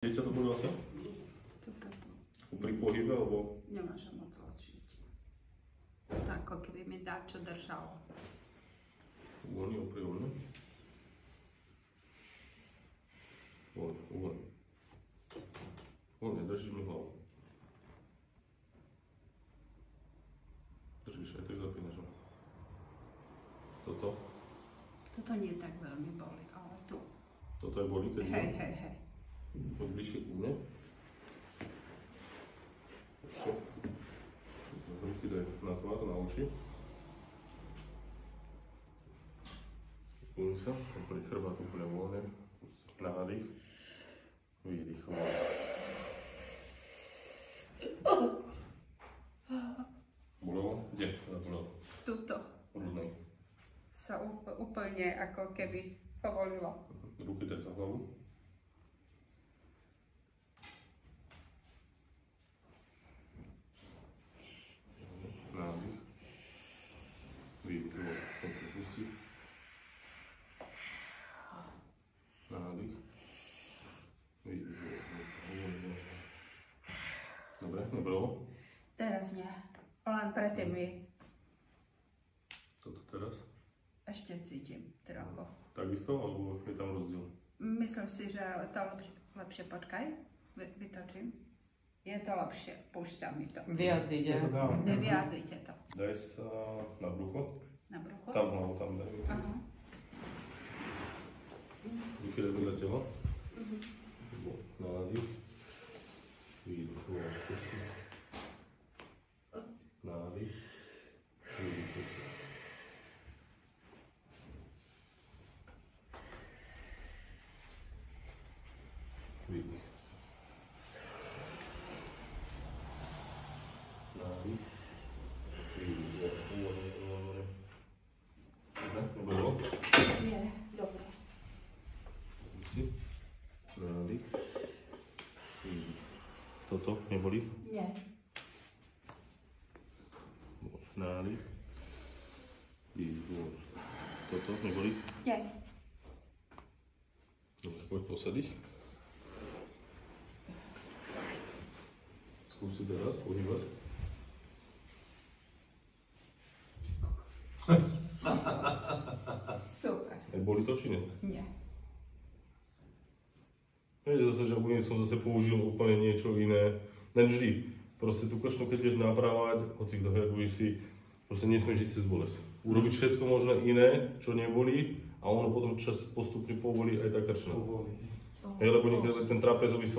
Dieťa to boli vlastne? Pri pohybe, alebo? Nemôžem otlačiť. Ako keby mi dáčo držalo. Uvoľni, opri uvoľni. Uvoľni, uvoľni. Uvoľni, držíš mi hlavu. Držíš, aj tak zapínaš. Toto? Toto nie tak veľmi boli, ale tu. Toto aj boli, keď Hej. Poď bližšie ku mne. Ešte. Ruky daj na tvár, na oči. Uvoľni sa, pri chrbát úplne voľne. Nádych. Výdych. Bolelo? Kde? Bolelo? Tuto Hrudnej. sa úplne ako keby povolilo. Ruky daj za hlavu. Nádych. Výdych. Pusti. Nádych. Výdych. Dobre, nebralo? Teraz nie. Len predtým mi Toto teraz? ešte cítim trochu. Takisto, alebo je tam rozdiel? Myslím si, že to lepšie počkaj. Vytočím. Je to lepšie. Púšťa mi to. Viac ide. Neviazujte to. Daj sa na brucho. Na brucho? Tam hlavu, tam daj. Aha. Ruky daj vedľa tela. Nádych. Výdych. Nádych. Výdych. Výdych. Nádych. Výdych. Uvoľne. Dobre, nebolo? Nie, dobre. Si. Nádych. Výdych. Toto neboli? Nie. Nádych. Výdych. Toto neboli? Nie. Dobre, poď posadiť. Skúsi teraz pohybať. Super. Boli to či nie? Nie. Vieš zase, že úplne som zase použil úplne niečo iné. Len vždy. Proste tú krčnú, keď ideš napravať, hoci kto ako si, proste nesmieš ísť cez bolesť. Urobiť všetko možné iné, čo neboli, a ono potom čas postupne povolí aj tá krčná. Lebo niekedy ten trapezový sval